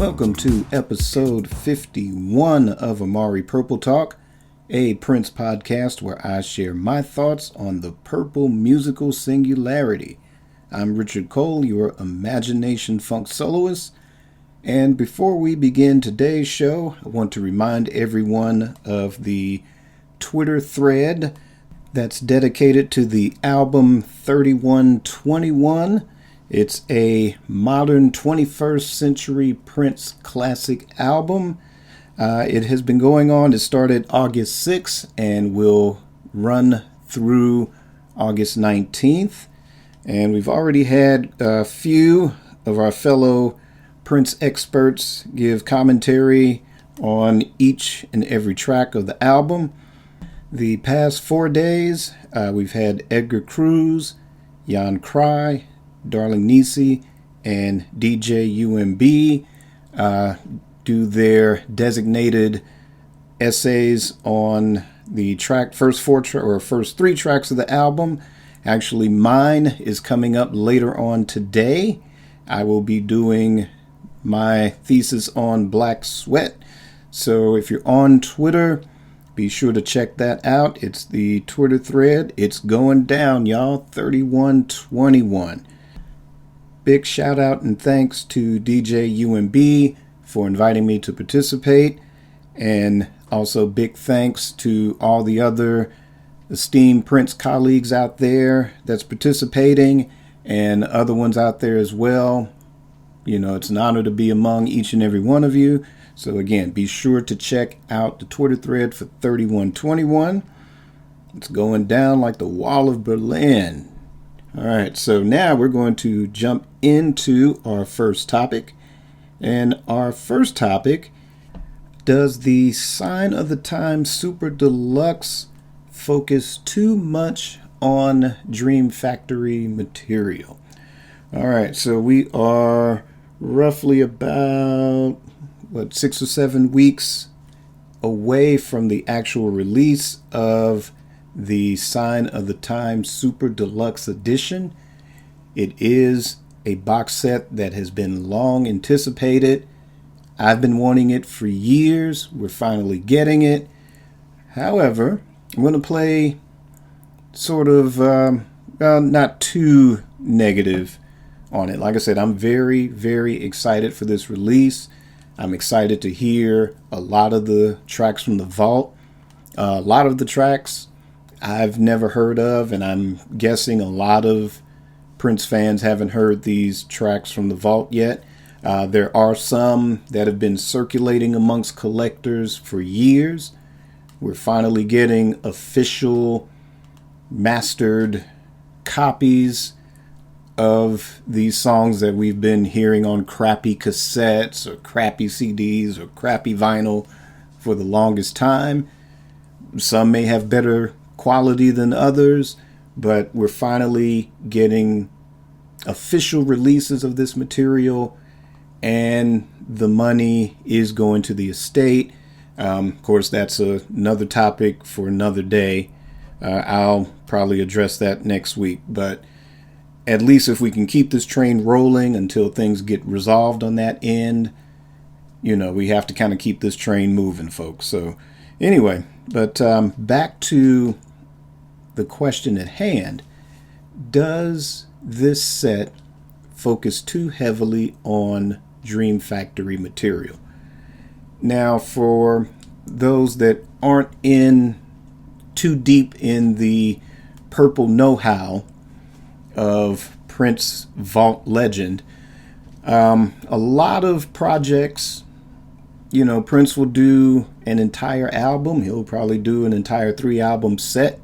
Welcome to episode 51 of Amari Purple Talk, a Prince podcast where I share my thoughts on the purple musical singularity. I'm Richard Cole, your imagination funk soloist, and before we begin today's show, I want to remind everyone of the Twitter thread that's dedicated to the album 3121. It's a modern 21st century Prince classic album. It has been going on. It started August 6th and will run through August 19th. And we've already had a few of our fellow Prince experts give commentary on each and every track of the album. The past 4 days, we've had Edgar Cruz, Jan Cry, Darling Nisi, and DJ UMB do their designated essays on the first three tracks of the album. Actually, mine is coming up later on today. I will be doing my thesis on Black Sweat. So if you're on Twitter, be sure to check that out. It's the Twitter thread. It's going down, y'all. 3121. Big shout out and thanks to DJ UMB for inviting me to participate. And also big thanks to all the other esteemed Prince colleagues out there that's participating and other ones out there as well. You know, it's an honor to be among each and every one of you. So again, be sure to check out the Twitter thread for 3121. It's going down like the Wall of Berlin. All right, so now we're going to jump into our first topic. And our first topic, does the Sign of the Times Super Deluxe focus too much on Dream Factory material? All right, so we are roughly about, 6 or 7 weeks away from the actual release of the Sign of the Times Super Deluxe Edition. It is a box set that has been long anticipated. I've been wanting it for years. We're finally getting it. However, I'm going to play sort of not too negative on it. Like I said, I'm very, very excited for this release. I'm excited to hear a lot of the tracks from the vault. A lot of the tracks I've never heard of, and I'm guessing a lot of Prince fans haven't heard these tracks from the vault yet. There are some that have been circulating amongst collectors for years. We're finally getting official mastered copies of these songs that we've been hearing on crappy cassettes or crappy CDs or crappy vinyl for the longest time. Some may have better quality than others, but we're finally getting official releases of this material, and the money is going to the estate. Of course, that's another topic for another day. I'll probably address that next week, but at least if we can keep this train rolling until things get resolved on that end, you know, we have to kind of keep this train moving, folks. So anyway, but back to the question at hand. Does this set focus too heavily on Dream Factory material? Now, for those that aren't in too deep in the purple know-how of Prince vault legend, a lot of projects, you know, Prince will do an entire album. He'll probably do an entire 3-album set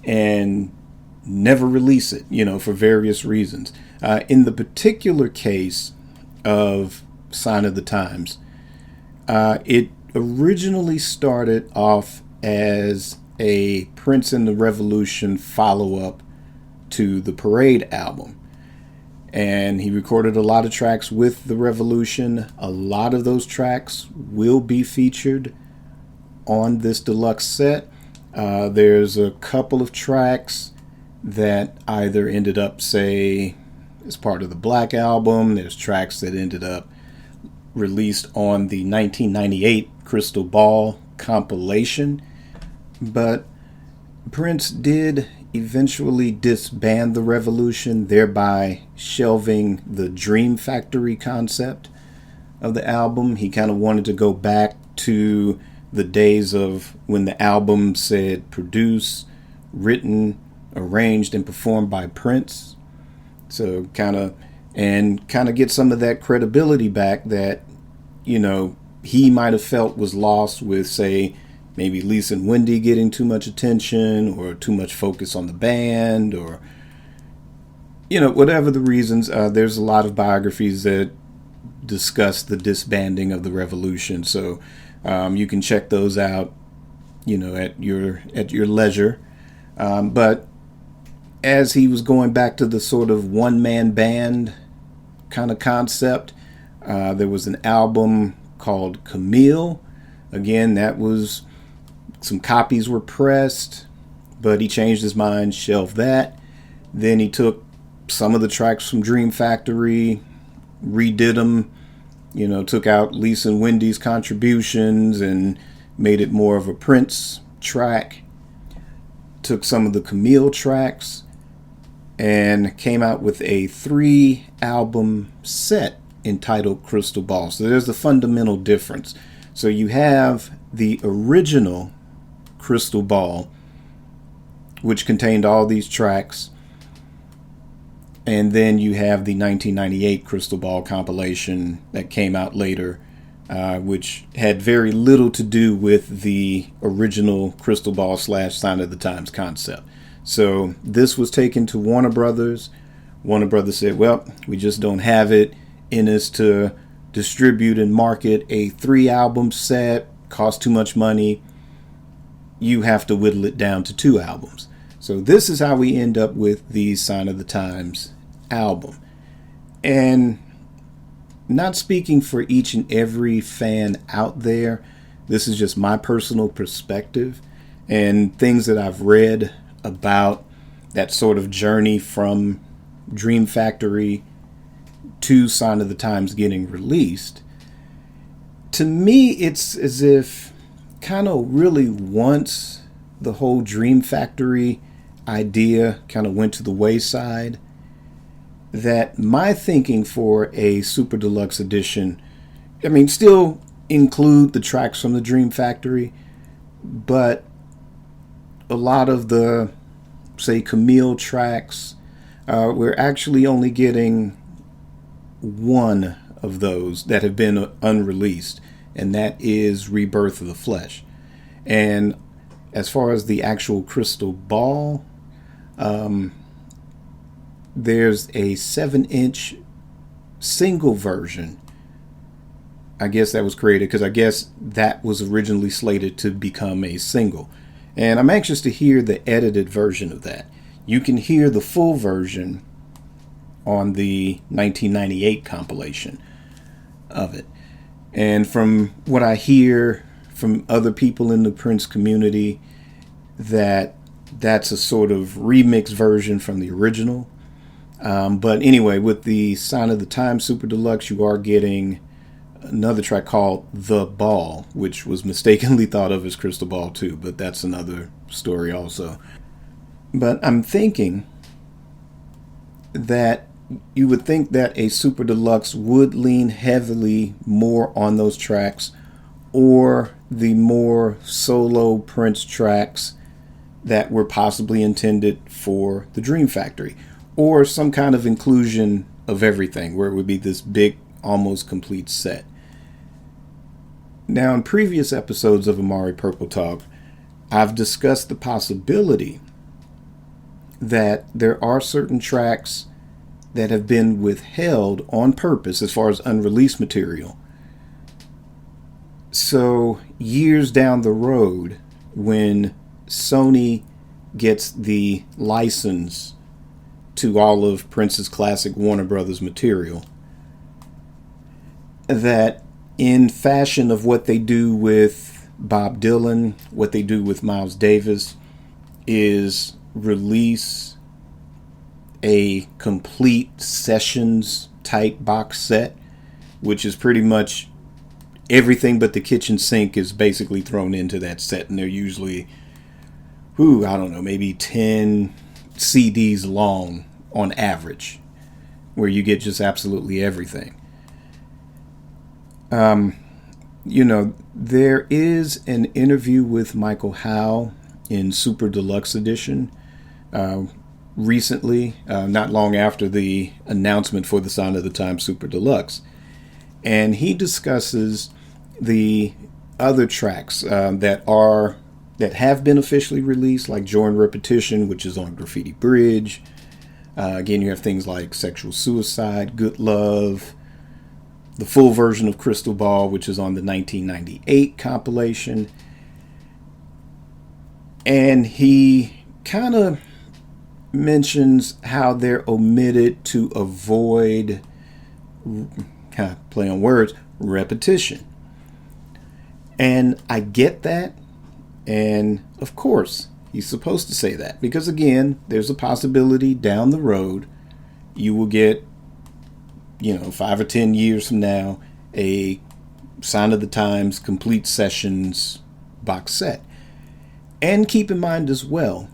and never release it, you know, for various reasons. In the particular case of Sign of the Times, it originally started off as a Prince and the Revolution follow-up to the Parade album. And he recorded a lot of tracks with the Revolution. A lot of those tracks will be featured on this deluxe set. There's a couple of tracks that either ended up, say, as part of the Black album. There's tracks that ended up released on the 1998 Crystal Ball compilation, but Prince did eventually disband the Revolution, thereby shelving the Dream Factory concept of the album. He kind of wanted to go back to the days of when the album said produced, written, arranged, and performed by Prince. So kind of get some of that credibility back that, he might have felt was lost with, say, maybe Lisa and Wendy getting too much attention or too much focus on the band, or, whatever the reasons. There's a lot of biographies that discuss the disbanding of the Revolution. So you can check those out, at your leisure. But as he was going back to the sort of one-man band kind of concept, there was an album called Camille. Again, that was, some copies were pressed, but he changed his mind, shelved that. Then he took some of the tracks from Dream Factory, redid them, took out Lisa and Wendy's contributions and made it more of a Prince track. Took some of the Camille tracks and came out with a 3-album set entitled Crystal Ball. So there's the fundamental difference. So you have the original Crystal Ball, which contained all these tracks, and then you have the 1998 Crystal Ball compilation that came out later, which had very little to do with the original Crystal Ball / Sign of the Times concept. So this was taken to Warner Brothers. Warner Brothers said, well, we just don't have it in us to distribute and market a 3-album set, cost too much money. You have to whittle it down to 2 albums. So this is how we end up with the Sign of the Times album. And not speaking for each and every fan out there, this is just my personal perspective and things that I've read about that sort of journey from Dream Factory to Sign of the Times getting released. To me, it's as if kind of really once the whole Dream Factory idea kind of went to the wayside, that my thinking for a Super Deluxe edition, still include the tracks from the Dream Factory, but a lot of the, say, Camille tracks, we're actually only getting one of those that have been unreleased, and that is Rebirth of the Flesh. And as far as the actual Crystal Ball, there's a 7-inch single version. I guess that was created because I guess that was originally slated to become a single. And I'm anxious to hear the edited version of that. You can hear the full version on the 1998 compilation of it. And from what I hear from other people in the Prince community, that's a sort of remix version from the original. But anyway, with the Sign of the Times Super Deluxe, you are getting another track called The Ball, which was mistakenly thought of as Crystal Ball 2, but that's another story also. But I'm thinking that you would think that a Super Deluxe would lean heavily more on those tracks, or the more solo Prince tracks that were possibly intended for the Dream Factory, or some kind of inclusion of everything where it would be this big, almost complete set. Now, in previous episodes of Amari Purple Talk, I've discussed the possibility that there are certain tracks that have been withheld on purpose as far as unreleased material. So years down the road, when Sony gets the license to all of Prince's classic Warner Brothers material, that in fashion of what they do with Bob Dylan, what they do with Miles Davis, is release a complete sessions type box set which is pretty much everything but the kitchen sink is basically thrown into that set. And they're usually, I don't know, maybe 10 CDs long on average, where you get just absolutely everything. There is an interview with Michael Howe in Super Deluxe Edition recently, not long after the announcement for the Sign of the Times Super Deluxe. And he discusses the other tracks that have been officially released, like Joy and Repetition, which is on Graffiti Bridge. Again, you have things like Sexual Suicide, Good Love, the full version of Crystal Ball, which is on the 1998 compilation. And he kind of mentions how they're omitted to avoid, play on words, repetition. And I get that. And of course, he's supposed to say that, because again, there's a possibility down the road you will get, 5 or 10 years from now, a Sign of the Times Complete Sessions box set. And keep in mind as well,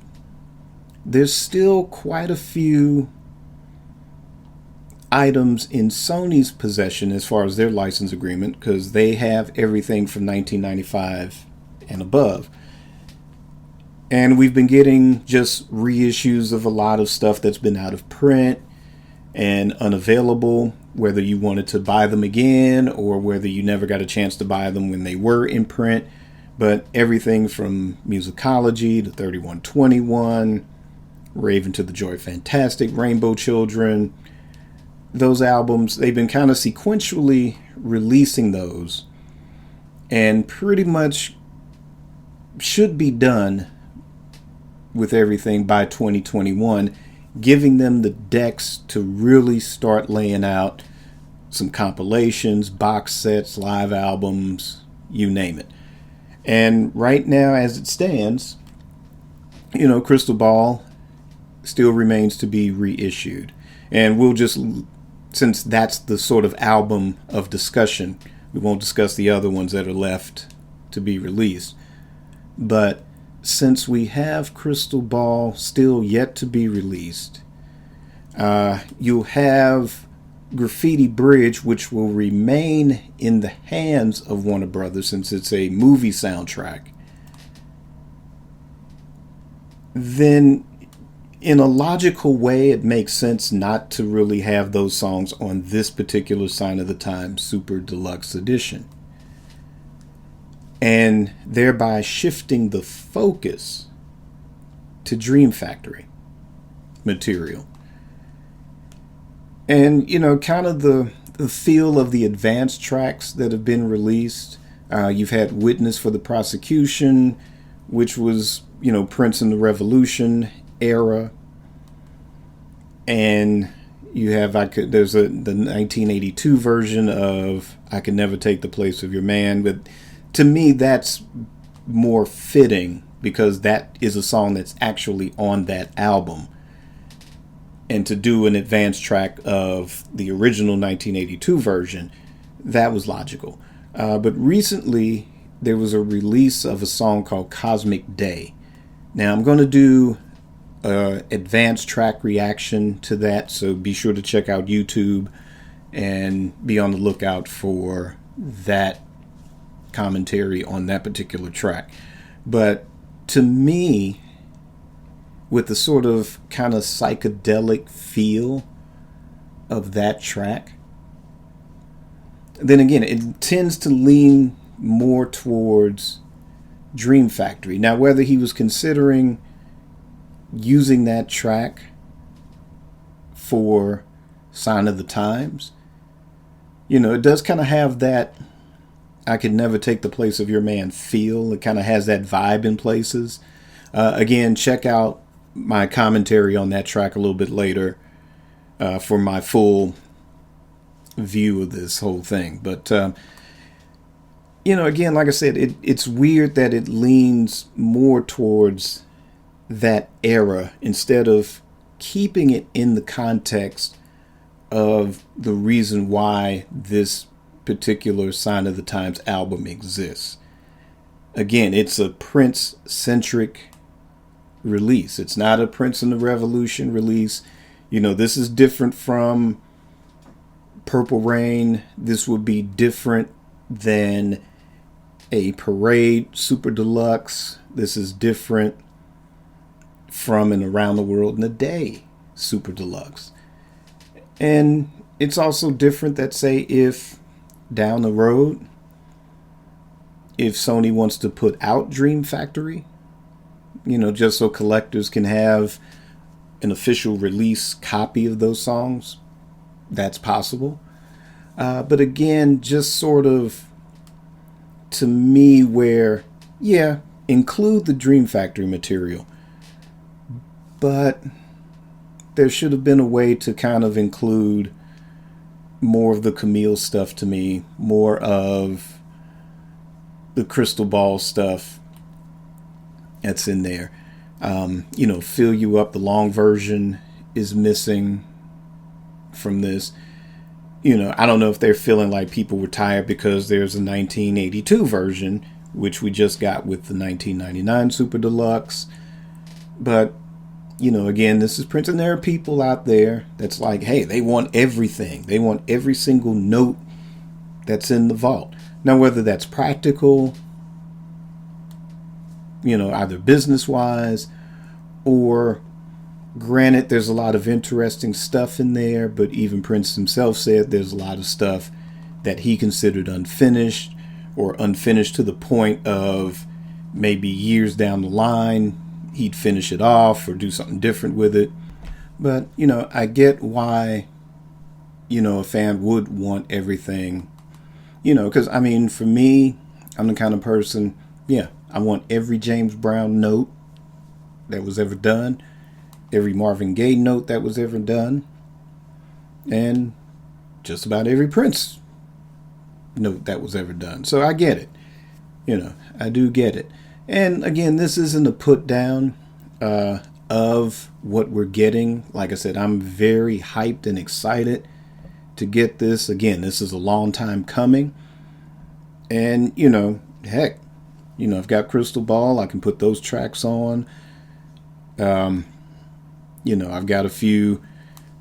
there's still quite a few items in Sony's possession as far as their license agreement, because they have everything from 1995 and above. And we've been getting just reissues of a lot of stuff that's been out of print and unavailable, whether you wanted to buy them again or whether you never got a chance to buy them when they were in print. But everything from Musicology to 3121, Raven to the Joy Fantastic, Rainbow Children, those albums, they've been kind of sequentially releasing those, and pretty much should be done with everything by 2021, giving them the decks to really start laying out some compilations, box sets, live albums, you name it. And right now, as it stands, Crystal Ball still remains to be reissued. And we'll just, since that's the sort of album of discussion, we won't discuss the other ones that are left to be released. But since we have Crystal Ball still yet to be released, you'll have Graffiti Bridge, which will remain in the hands of Warner Brothers since it's a movie soundtrack. Then, in a logical way, it makes sense not to really have those songs on this particular Sign of the Times Super Deluxe Edition, and thereby shifting the focus to Dream Factory material. And, kind of the feel of the advanced tracks that have been released. You've had Witness for the Prosecution, which was, Prince and the Revolution era. And you have, there's the 1982 version of I Could Never Take the Place of Your Man. But to me, that's more fitting because that is a song that's actually on that album. And to do an advanced track of the original 1982 version, that was logical. But recently, there was a release of a song called Cosmic Day. Now, I'm going to do an advanced track reaction to that, so be sure to check out YouTube and be on the lookout for that commentary on that particular track. But to me, with the sort of kind of psychedelic feel of that track, then again, it tends to lean more towards Dream Factory. Now, whether he was considering using that track for Sign of the Times, it does kind of have that I Could Never Take the Place of Your Man feel. It kind of has that vibe in places. Again, check out my commentary on that track a little bit later for my full view of this whole thing. But, again, like I said, it's weird that it leans more towards that era instead of keeping it in the context of the reason why this particular Sign of the Times album exists. Again, it's a Prince-centric release. It's not a Prince and the Revolution release. This is different from Purple Rain. This would be different than a Parade Super Deluxe. This is different from an Around the World in a Day Super Deluxe. And it's also different that, say, if down the road, if Sony wants to put out Dream Factory, just so collectors can have an official release copy of those songs, that's possible. But again, just sort of to me where, yeah, include the Dream Factory material, but there should have been a way to kind of include more of the Camille stuff to me, more of the Crystal Ball stuff that's in there. Fill You Up, the long version, is missing from this. I don't know if they're feeling like people were tired because there's a 1982 version, which we just got with the 1999 Super Deluxe. But, again, this is Prince, and there are people out there that's like, hey, they want everything. They want every single note that's in the vault. Now, whether that's practical, either business-wise, or granted, there's a lot of interesting stuff in there, but even Prince himself said there's a lot of stuff that he considered unfinished, or unfinished to the point of maybe years down the line, he'd finish it off or do something different with it. But, I get why, a fan would want everything, because, for me, I'm the kind of person, I want every James Brown note that was ever done, every Marvin Gaye note that was ever done, and just about every Prince note that was ever done. So I get it. I do get it. And again, this isn't a put down of what we're getting. Like I said, I'm very hyped and excited to get this. Again, this is a long time coming. And, heck, I've got Crystal Ball. I can put those tracks on. I've got a few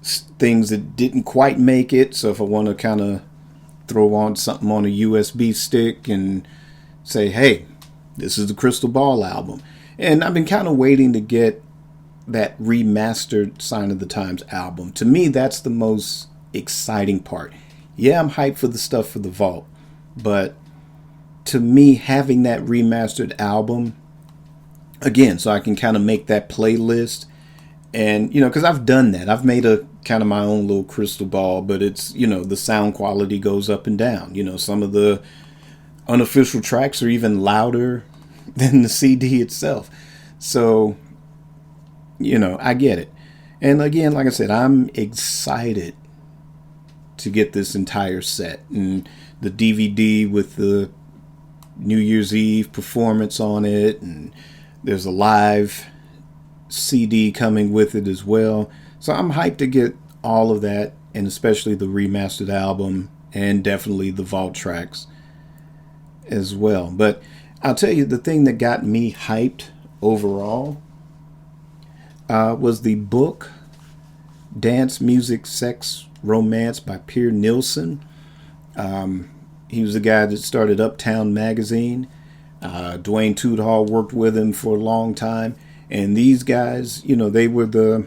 things that didn't quite make it. So if I want to kind of throw on something on a USB stick and say, hey, this is the Crystal Ball album. And I've been kind of waiting to get that remastered Sign of the Times album. To me, that's the most exciting part. Yeah, I'm hyped for the stuff for the vault, but to me, having that remastered album, again, so I can kind of make that playlist, and, because I've done that. I've made a kind of my own little Crystal Ball, but it's, the sound quality goes up and down. Some of the unofficial tracks are even louder than the CD itself. So, I get it. And again, like I said, I'm excited to get this entire set, and the DVD with the New Year's Eve performance on it, and there's a live CD coming with it as well. So I'm hyped to get all of that, and especially the remastered album, and definitely the vault tracks as well. But I'll tell you, the thing that got me hyped overall was the book Dance, Music, Sex, Romance by Pierre Nilsson. He was the guy that started Uptown Magazine. Dwayne Tudor worked with him for a long time. And these guys, they were they're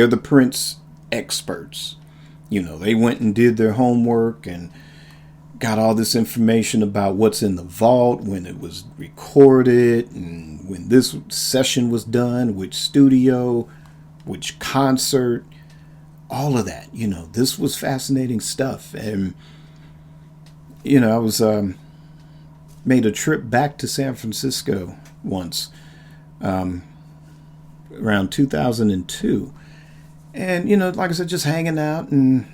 the Prince experts. They went and did their homework and got all this information about what's in the vault, when it was recorded, and when this session was done, which studio, which concert, all of that. This was fascinating stuff. And, I was made a trip back to San Francisco once, around 2002. And, like I said, just hanging out, and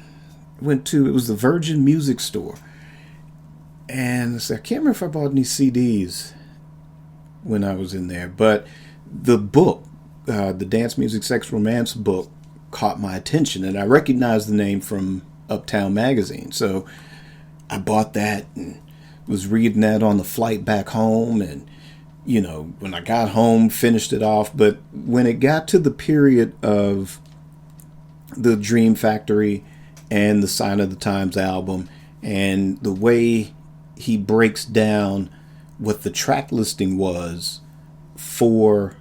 it was the Virgin Music Store. And I can't remember if I bought any CDs when I was in there, but the book, the Dance, Music, Sex, Romance book, caught my attention, and I recognized the name from Uptown Magazine. So, I bought that and was reading that on the flight back home, and when I got home, finished it off. But when it got to the period of the Dream Factory and the Sign of the Times album, and the way he breaks down what the track listing was for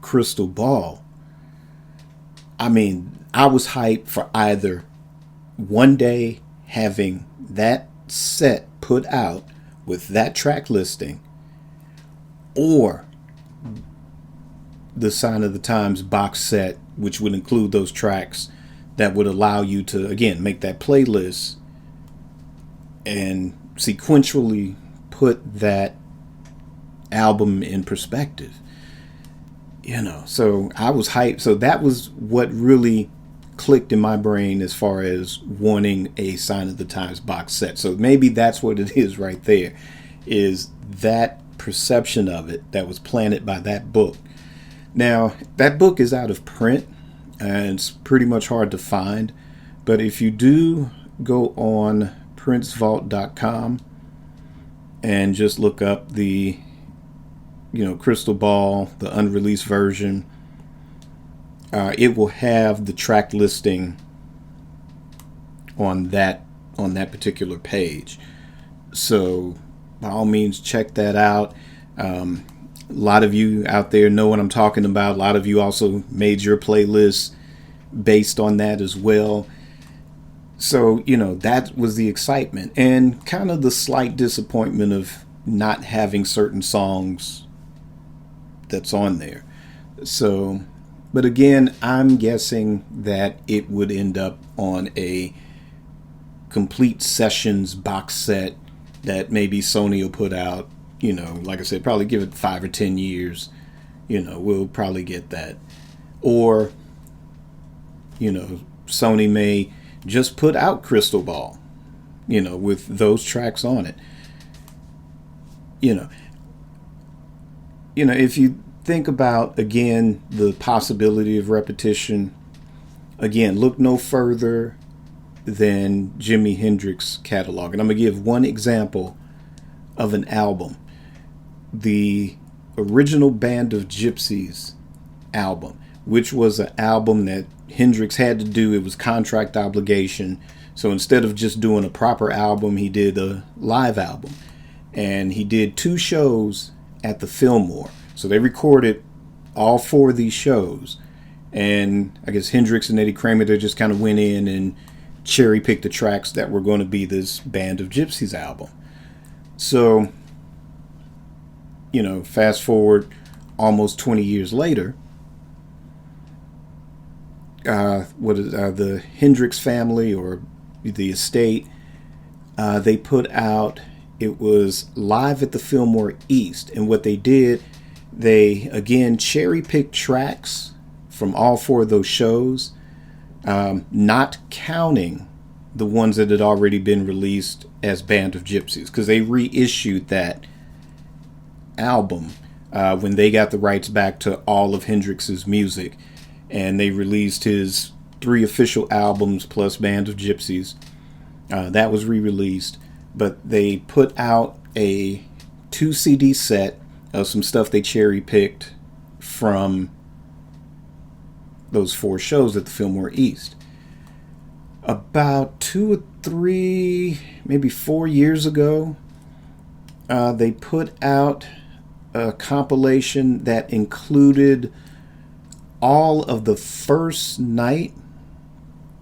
Crystal Ball, I mean, I was hyped for either one day having that set put out with that track listing, or the Sign of the Times box set, which would include those tracks that would allow you to, again, make that playlist and sequentially put that album in perspective. So I was hyped. So that was what really clicked in my brain as far as wanting a Sign of the Times box set. So maybe that's what it is right there, is that perception of it that was planted by that book. Now, that book is out of print and it's pretty much hard to find, but if you do go on princevault.com and just look up the Crystal Ball, the unreleased version, it will have the track listing on that particular page. So by all means, check that out. A lot of you out there know what I'm talking about. A lot of you also made your playlists based on that as well. So, that was the excitement and kind of the slight disappointment of not having certain songs that's on there. So, but again, I'm guessing that it would end up on a complete sessions box set that maybe Sony will put out. Like I said, probably give it 5 or 10 years. We'll probably get that. Or, Sony may just put out Crystal Ball, with those tracks on it. If you think about, again, the possibility of repetition, again, look no further than Jimi Hendrix catalog. And I'm going to give one example of an album. The original Band of Gypsies album, which was an album that Hendrix had to do. It was contract obligation. So instead of just doing a proper album, he did a live album. And he did 2 shows at the Fillmore. So they recorded all 4 of these shows. And I guess Hendrix and Eddie Kramer, they just kind of went in and cherry picked the tracks that were going to be this Band of Gypsies album. So, fast forward almost 20 years later, the Hendrix family or the estate, they put out, it was Live at the Fillmore East. And what they did, they again cherry picked tracks from all 4 of those shows, not counting the ones that had already been released as Band of Gypsies, because they reissued that album when they got the rights back to all of Hendrix's music, and they released his 3 official albums plus Band of Gypsies. That was re-released, but they put out a 2 CD set of some stuff they cherry picked from those 4 shows at the Fillmore East. About 2 or 3, maybe 4 years ago, they put out a compilation that included all of the first night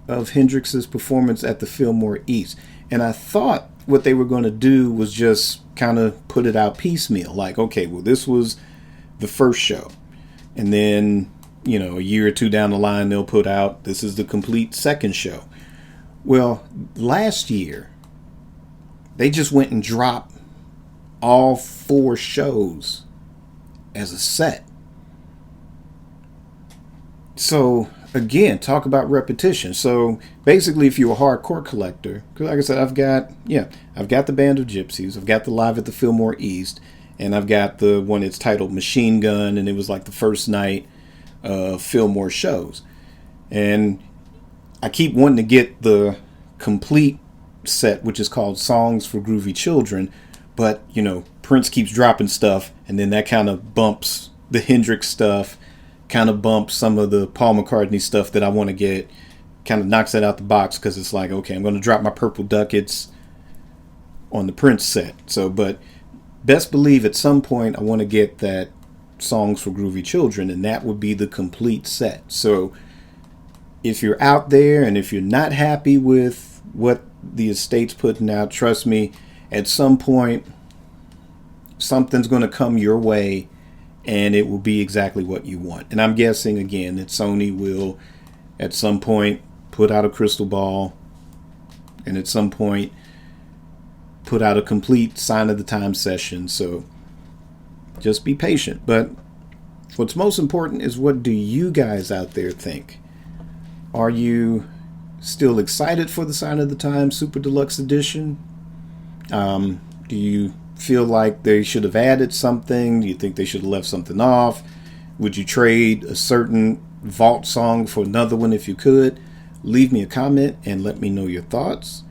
of Hendrix's performance at the Fillmore East. And I thought what they were going to do was just kind of put it out piecemeal. Like, okay, well, this was the first show. And then, a year or 2 down the line, they'll put out, this is the complete second show. Well, last year, they just went and dropped all 4 shows as a set. So, again, talk about repetition. So, basically, if you're a hardcore collector, because like I said, I've got the Band of Gypsies, I've got the Live at the Fillmore East, and I've got the one that's titled Machine Gun, and it was like the first night of Fillmore shows. And I keep wanting to get the complete set, which is called Songs for Groovy Children. But, Prince keeps dropping stuff, and then that kind of bumps the Hendrix stuff, kind of bumps some of the Paul McCartney stuff that I want to get, kind of knocks that out the box, because it's like, okay, I'm going to drop my Purple Ducats on the Prince set. So, but best believe at some point I want to get that Songs for Groovy Children, and that would be the complete set. So if you're out there and if you're not happy with what the estate's putting out, trust me, at some point something's going to come your way and it will be exactly what you want. And I'm guessing again that Sony will at some point put out a crystal ball and at some point put out a complete Sign of the Time session. So just be patient. But what's most important is, what do you guys out there think? Are you still excited for the Sign of the Time Super Deluxe Edition? Do you feel like they should have added something? Do you think they should have left something off? Would you trade a certain vault song for another one if you could? Leave me a comment and let me know your thoughts.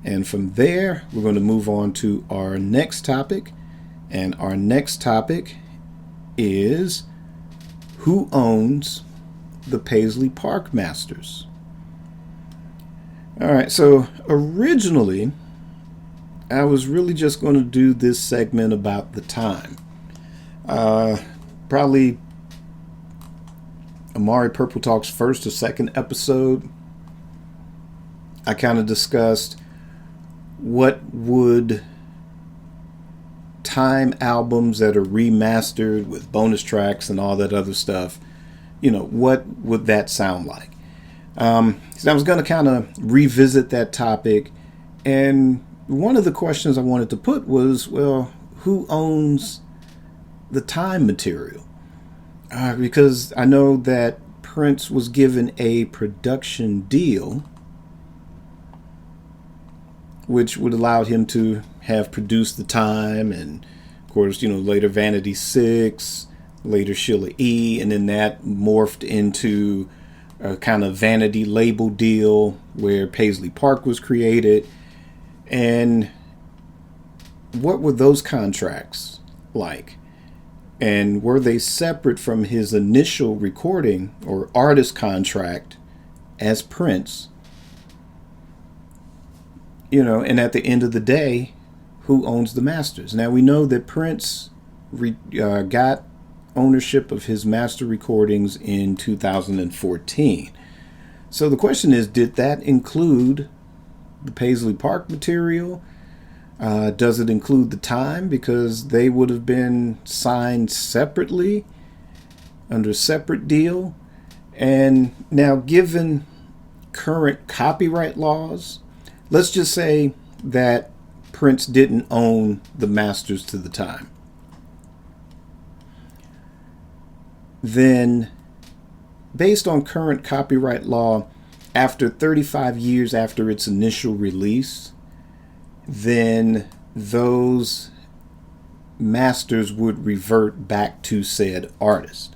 And from there, we're going to move on to our next topic. And our next topic is, who owns the Paisley Park Masters? All right, so originally I was really just going to do this segment about the time. Probably Amari Purple Talk's first or second episode, I kind of discussed what would Time albums that are remastered with bonus tracks and all that other stuff, what would that sound like? So I was going to kind of revisit that topic, and one of the questions I wanted to put was, well, who owns the Time material? Because I know that Prince was given a production deal which would allow him to have produced the Time, and of course, later Vanity 6, later Sheila E., and then that morphed into a kind of vanity label deal where Paisley Park was created. And what were those contracts like? And were they separate from his initial recording or artist contract as Prince? And at the end of the day, who owns the masters? Now, we know that Prince got ownership of his master recordings in 2014. So the question is, did that include the Paisley Park material? Does it include the Time? Because they would have been signed separately under a separate deal. And now, given current copyright laws, let's just say that Prince didn't own the masters to the Time. Then, based on current copyright law, after 35 years after its initial release, then those masters would revert back to said artist.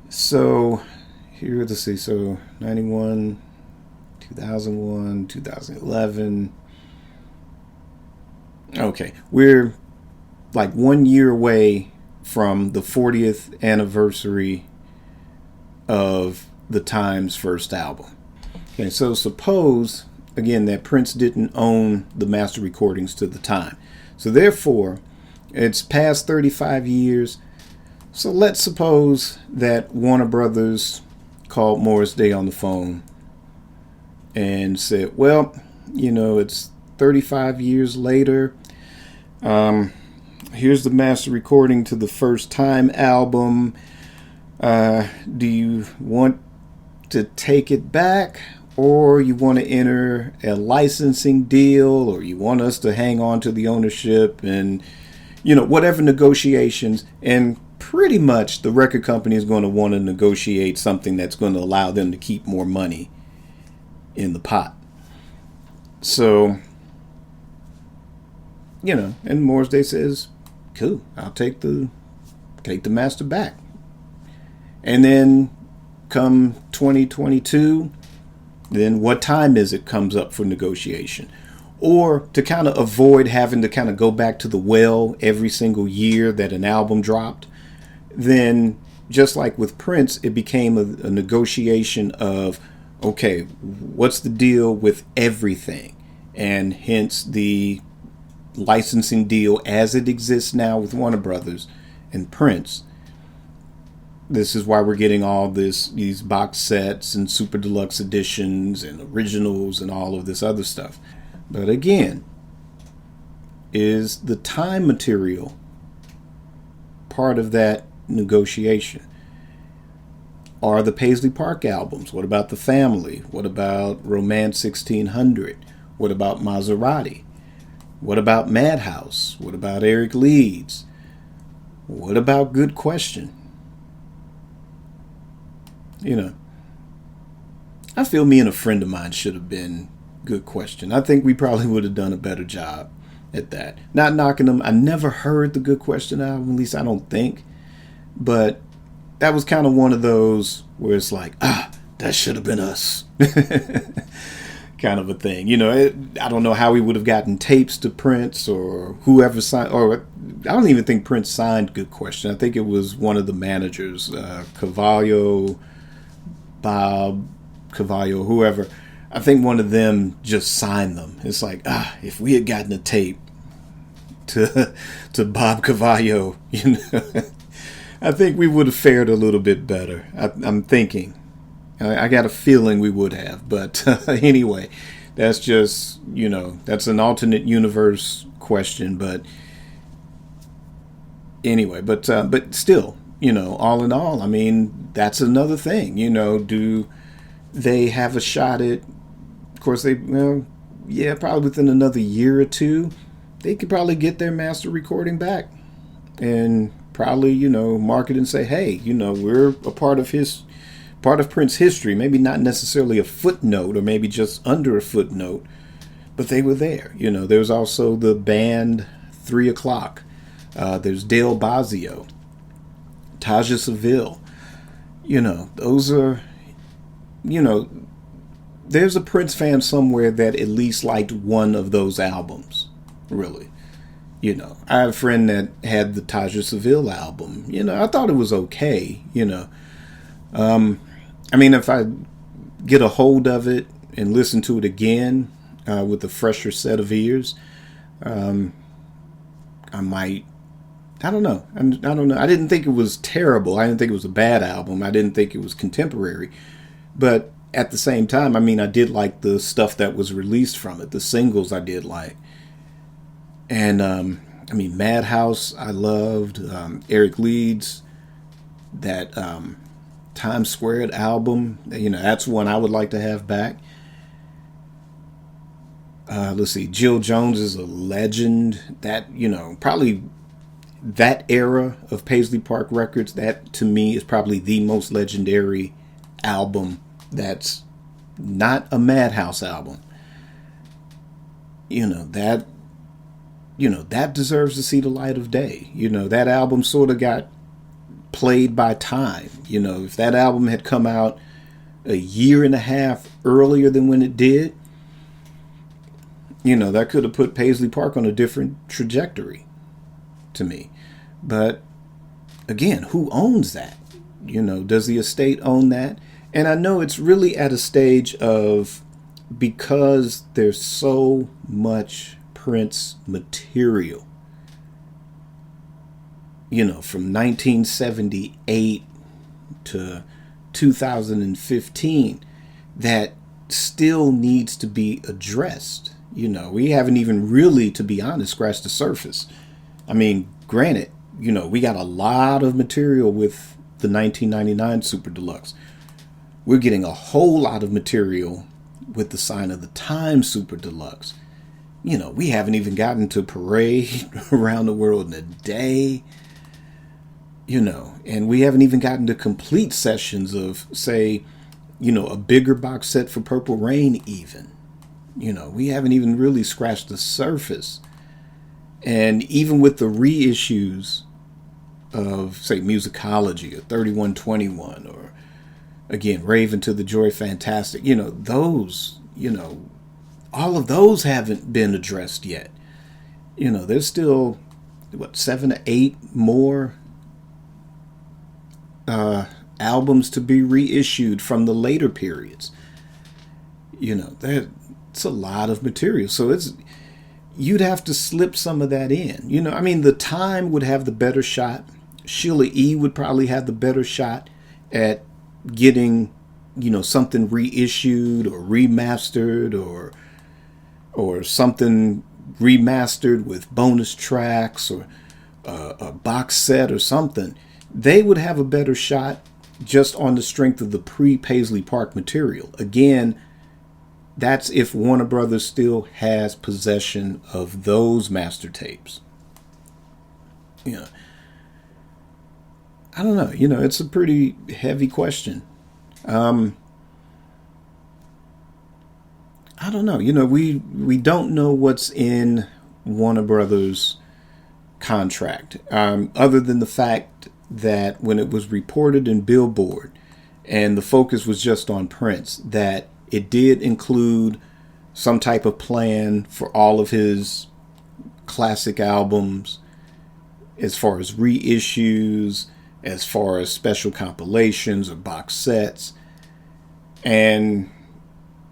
So, here, let's see, so 91, 2001, 2011. Okay, we're like 1 year away from the 40th anniversary of the Time's first album. Okay, so suppose, again, that Prince didn't own the master recordings to the Time. So therefore, it's past 35 years. So let's suppose that Warner Brothers called Morris Day on the phone and said, well, it's 35 years later. Here's the master recording to the first Time album. Do you want to take it back, or you want to enter a licensing deal, or you want us to hang on to the ownership, and whatever negotiations? And pretty much the record company is going to want to negotiate something that's going to allow them to keep more money in the pot. So, and Morris Day says, cool, I'll take the master back. And then come 2022, Then what time is it comes up for negotiation? Or to kind of avoid having to kind of go back to the well every single year that an album dropped, then just like with Prince, it became a negotiation of, okay, what's the deal with everything? And hence the licensing deal as it exists now with Warner Brothers and Prince. This is why we're getting all these box sets and super deluxe editions and originals and all of this other stuff. But again, is the time material part of that negotiation? Are the Paisley Park albums? What about The Family? What about Romance 1600? What about Maserati? What about Madhouse? What about Eric Leeds? What about Good Question? You know, I feel me and a friend of mine should have been Good Question. I think we probably would have done a better job at that. Not knocking them. I never heard the Good Question album, at least I don't think. But that was kind of one of those where it's like, that should have been us. Kind of a thing. You know, I don't know how we would have gotten tapes to Prince or whoever signed, or I don't even think Prince signed Good Question. I think it was one of the managers, Bob Cavallo, whoever. I think one of them just signed them. It's like, if we had gotten a tape to Bob Cavallo, you know, I think we would have fared a little bit better. I'm thinking. I got a feeling we would have. But anyway, that's just, you know, that's an alternate universe question. But anyway, but still, you know, all in all, I mean, that's another thing. You know, do they have a shot at, of course, probably within another year or two, they could probably get their master recording back and probably, you know, market and say, hey, you know, we're a part of Prince's history. Maybe not necessarily a footnote or maybe just under a footnote, but they were there. You know, there's also the band 3 O'Clock. There's Dale Bazio, Taja Seville. You know, those are, you know, there's a Prince fan somewhere that at least liked one of those albums, really. You know, I have a friend that had the Taja Seville album. You know, I thought it was okay, you know. I mean, if I get a hold of it and listen to it again with a fresher set of ears, I might, I don't know. I don't know. I didn't think it was terrible. I didn't think it was a bad album. I didn't think it was contemporary. But at the same time, I mean, I did like the stuff that was released from it. The singles I did like. And, I mean, Madhouse, I loved. Eric Leeds, that Times Squared album, you know, that's one I would like to have back. Let's see, Jill Jones is a legend. That, you know, probably that era of Paisley Park Records, that to me is probably the most legendary album that's not a Madhouse album. You know, that deserves to see the light of day. You know, that album sort of got played by time. You know, if that album had come out a year and a half earlier than when it did, you know, that could have put Paisley Park on a different trajectory to me. But again, who owns that? You know, does the estate own that? And I know it's really at a stage of, because there's so much Prince material, you know, from 1978 to 2015, that still needs to be addressed. You know, we haven't even really, to be honest, scratched the surface. I mean, granted, you know, we got a lot of material with the 1999 Super Deluxe. We're getting a whole lot of material with the Sign of the Times Super Deluxe. You know, we haven't even gotten to Parade Around the World in a Day. You know, and we haven't even gotten to complete sessions of, say, you know, a bigger box set for Purple Rain even. You know, we haven't even really scratched the surface. And even with the reissues of, say, Musicology or 3121 or Again, Raven to the Joy, fantastic. Those, all of those haven't been addressed yet. There's still, 7 to 8 more albums to be reissued from the later periods. That's a lot of material. So you'd have to slip some of that in. The Time would have the better shot. Sheila E. would probably have the better shot at getting, something reissued or remastered or something remastered with bonus tracks or a box set or something. They would have a better shot just on the strength of the pre-Paisley Park material. Again, that's if Warner Brothers still has possession of those master tapes. I don't know. It's a pretty heavy question. I don't know. We don't know what's in Warner Brothers' contract, other than the fact that when it was reported in Billboard, and the focus was just on Prince, that it did include some type of plan for all of his classic albums, as far as reissues, as far as special compilations or box sets. And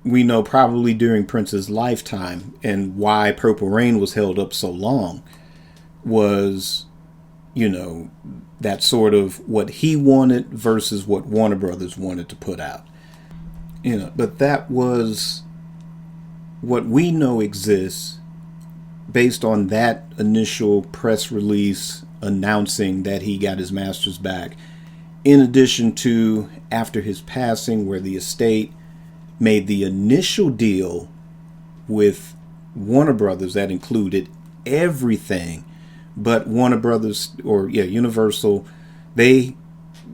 we know probably during Prince's lifetime, and why Purple Rain was held up so long, was, that sort of what he wanted versus what Warner Brothers wanted to put out. But that was what we know exists based on that initial press release announcing that he got his masters back, in addition to after his passing, where the estate made the initial deal with Warner Brothers that included everything, but Warner Brothers, or Universal, they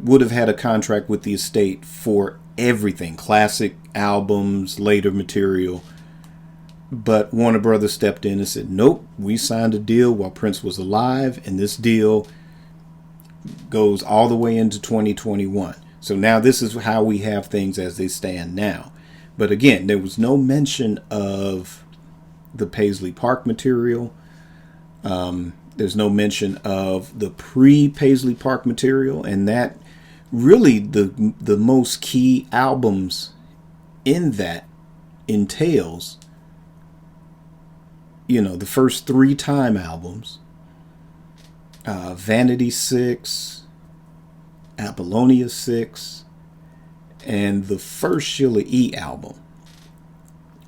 would have had a contract with the estate for everything, classic albums, later material. But Warner Brothers stepped in and said, nope, we signed a deal while Prince was alive, and this deal goes all the way into 2021. So now this is how we have things as they stand now. But again, there was no mention of the Paisley Park material. There's no mention of the pre-Paisley Park material, and that really the most key albums in that entails, the first 3 Time albums, Vanity 6, Apollonia 6, and the first Sheila E. album.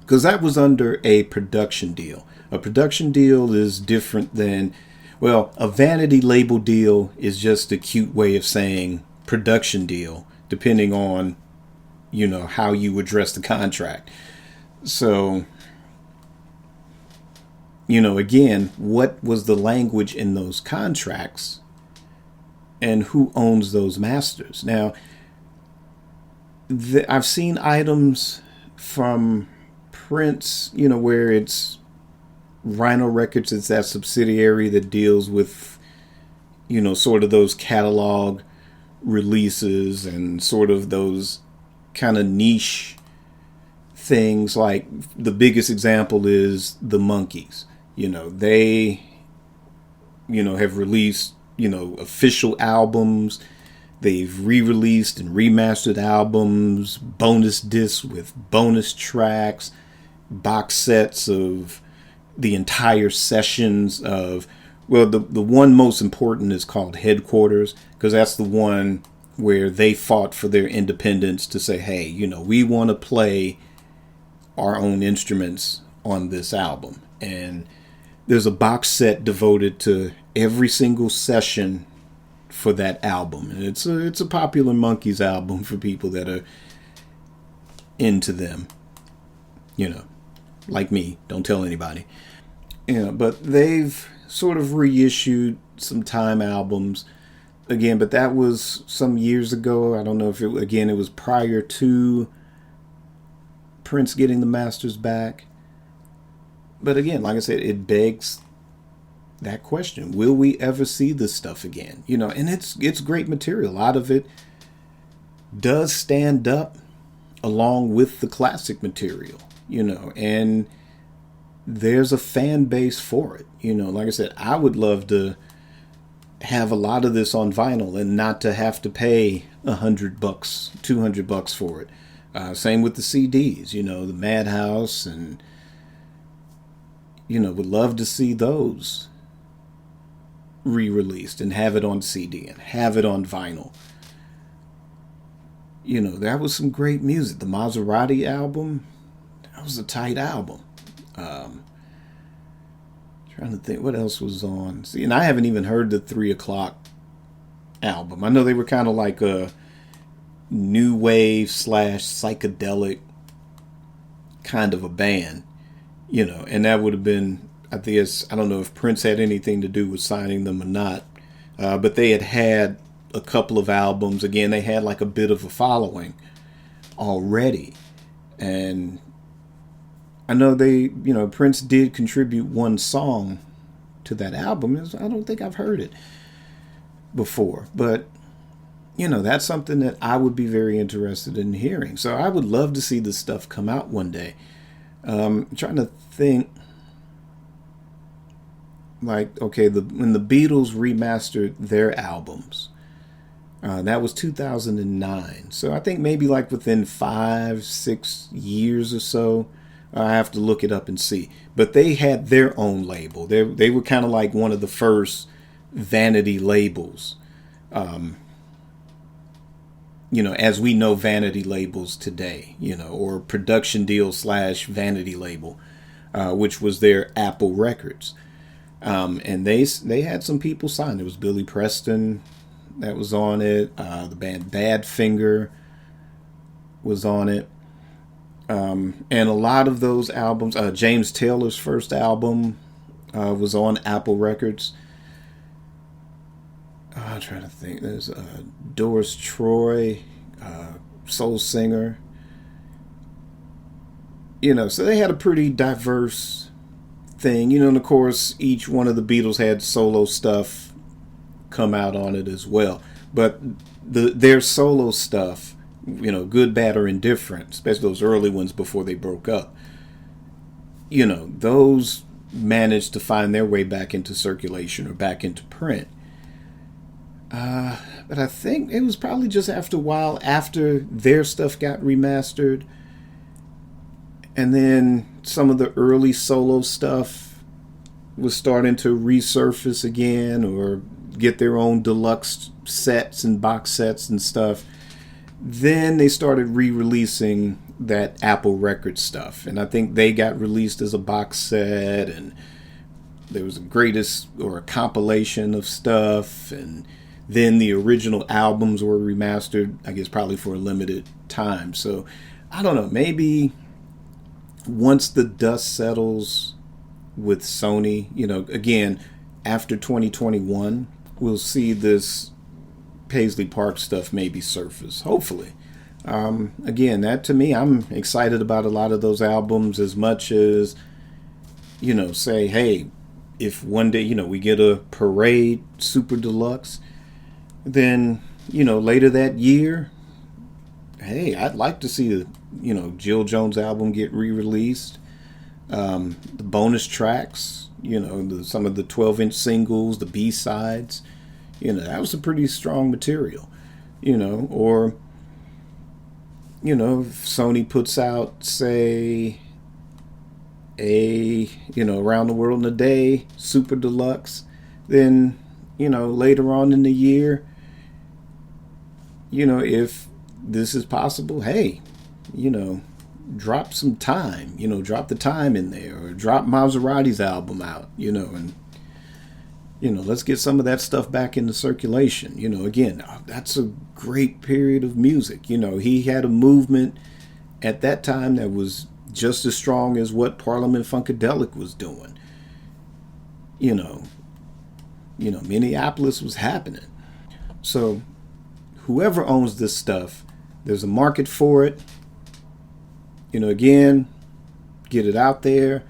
Because that was under a production deal. A production deal is different than, a vanity label deal is just a cute way of saying production deal, depending on, how you address the contract. So, again, what was the language in those contracts and who owns those masters? Now, I've seen items from Prince, where it's Rhino Records, it's that subsidiary that deals with, sort of those catalog releases and sort of those kind of niche things. Like the biggest example is the Monkees. They, have released, official albums. They've re-released and remastered albums, bonus discs with bonus tracks, box sets of the entire sessions of, the one most important is called Headquarters, because that's the one where they fought for their independence to say, hey, we want to play our own instruments on this album. And there's a box set devoted to every single session for that album. And it's a popular Monkees album for people that are into them. Like me, don't tell anybody. But they've sort of reissued some Time albums again, but that was some years ago. I don't know if it was prior to Prince getting the masters back. But again, like I said, it begs that question: will we ever see this stuff again? And it's great material. A lot of it does stand up along with the classic material, and there's a fan base for it. Like I said, I would love to have a lot of this on vinyl and not to have to pay $100, $200 for it. Same with the CDs, the Madhouse, and would love to see those re-released and have it on CD and have it on vinyl. That was some great music. The Maserati album, that was a tight album. Trying to think what else was on. See, and I haven't even heard the 3 O'Clock album. I know they were kind of like a new wave / psychedelic kind of a band, and that would have been, I don't know if Prince had anything to do with signing them or not, but they had a couple of albums. Again, they had like a bit of a following already, and I know Prince did contribute one song to that album. I don't think I've heard it before, but that's something that I would be very interested in hearing. So I would love to see this stuff come out one day. I'm trying to think, like, okay, when the Beatles remastered their albums, that was 2009. So I think maybe like within 5-6 years or so. I have to look it up and see. But they had their own label. They were kind of like one of the first vanity labels. As we know vanity labels today, or production deal / vanity label, which was their Apple Records. And they had some people signed. There was Billy Preston that was on it. The band Badfinger was on it. And a lot of those albums, James Taylor's first album was on Apple Records. I'm trying to think. There's Doris Troy, soul singer. So they had a pretty diverse thing. And of course, each one of the Beatles had solo stuff come out on it as well. But their solo stuff, good, bad, or indifferent, especially those early ones before they broke up, those managed to find their way back into circulation or back into print. But I think it was probably just after a while after their stuff got remastered, and then some of the early solo stuff was starting to resurface again or get their own deluxe sets and box sets and stuff. Then they started re-releasing that Apple Records stuff, and I think they got released as a box set, and there was a greatest or a compilation of stuff, and then the original albums were remastered, I guess probably for a limited time. So I don't know, maybe once the dust settles with Sony, again, after 2021, we'll see this Paisley Park stuff maybe surface, hopefully. Again, that to me, I'm excited about a lot of those albums as much as, say, hey, if one day, we get a Parade Super Deluxe, then, later that year, hey, I'd like to see the, Jill Jones album get re-released. The bonus tracks, some of the 12-inch singles, the B-sides, that was some pretty strong material, or, if Sony puts out, say, Around the World in a Day Super Deluxe, then, later on in the year, if this is possible, hey, drop some Time, drop the Time in there, or drop Maserati's album out, and, let's get some of that stuff back into circulation. Again, that's a great period of music. He had a movement at that time that was just as strong as what Parliament Funkadelic was doing. Minneapolis was happening. So whoever owns this stuff, there's a market for it. Again, get it out there.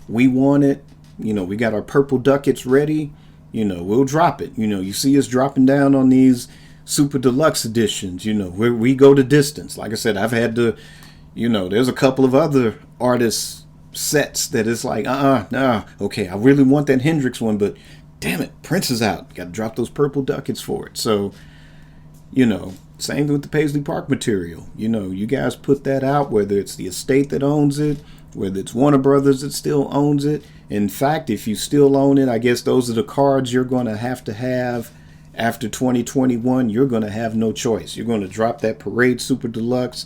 We want it. We got our purple ducats ready. We'll drop it. You see us dropping down on these super deluxe editions, where we go the distance. Like I said, I've had to, there's a couple of other artists sets that it's like, nah, okay, I really want that Hendrix one, but damn it, Prince is out. Got to drop those purple ducats for it. So, same with the Paisley Park material. You guys put that out, whether it's the estate that owns it, whether it's Warner Brothers that still owns it. In fact, if you still own it, I guess those are the cards you're going to have after 2021. You're going to have no choice. You're going to drop that Parade Super Deluxe.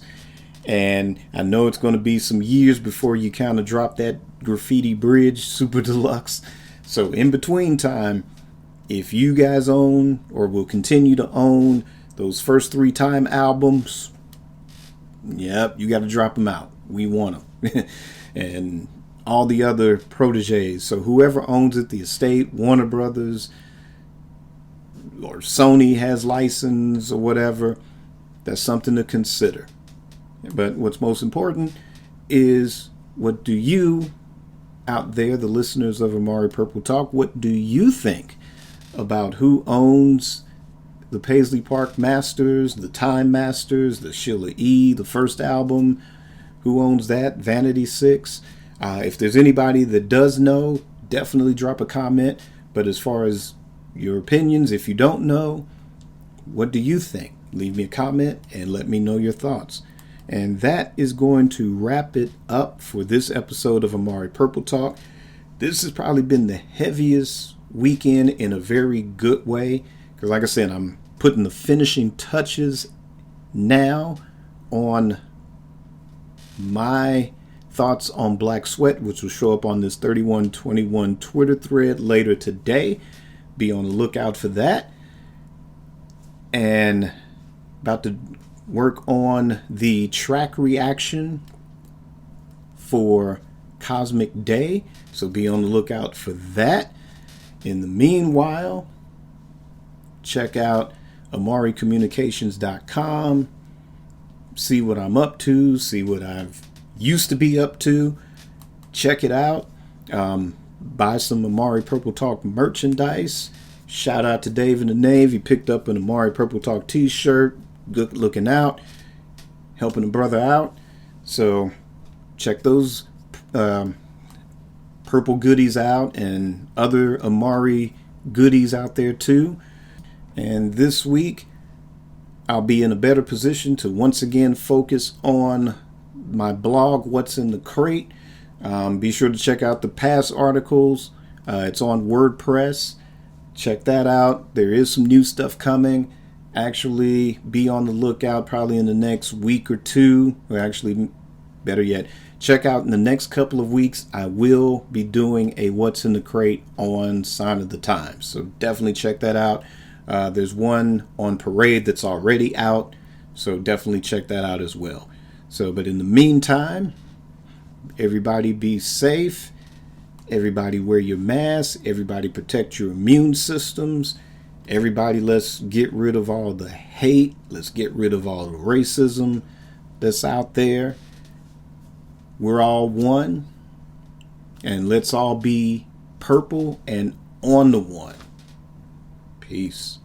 And I know it's going to be some years before you kind of drop that Graffiti Bridge Super Deluxe. So in between time, if you guys own or will continue to own those first 3 Time albums, yep, you got to drop them out. We want them. And all the other proteges. So whoever owns it, the estate, Warner Brothers, or Sony has license or whatever, that's something to consider. But what's most important is, what do you out there, the listeners of Amari Purple Talk, what do you think about who owns the Paisley Park Masters, the Time Masters, the Sheila E., the first album? Who owns that? Vanity 6. If there's anybody that does know, definitely drop a comment. But as far as your opinions, if you don't know, what do you think? Leave me a comment and let me know your thoughts. And that is going to wrap it up for this episode of Amari Purple Talk. This has probably been the heaviest weekend in a very good way. Because like I said, I'm putting the finishing touches now on my thoughts on Black Sweat, which will show up on this 3121 Twitter thread later today. Be on the lookout for that. And about to work on the track reaction for Cosmic Day, so be on the lookout for that. In the meanwhile, check out AmariCommunications.com. See what I'm up to, see what I've used to be up to. Check it out. Buy some Amari Purple Talk merchandise. Shout out to Dave in the Nave. He picked up an Amari Purple Talk t-shirt. Good looking out. Helping a brother out. So check those purple goodies out, and other Amari goodies out there too. And this week, I'll be in a better position to once again focus on my blog, What's in the Crate. Be sure to check out the past articles. It's on WordPress. Check that out. There is some new stuff coming. Actually, be on the lookout probably in the next week or two. Or actually, better yet, check out in the next couple of weeks. I will be doing a What's in the Crate on Sign of the Times. So definitely check that out. There's one on Parade that's already out. So definitely check that out as well. So, but in the meantime, everybody be safe. Everybody wear your mask. Everybody protect your immune systems. Everybody, let's get rid of all the hate. Let's get rid of all the racism that's out there. We're all one. And let's all be purple and on the one. Peace.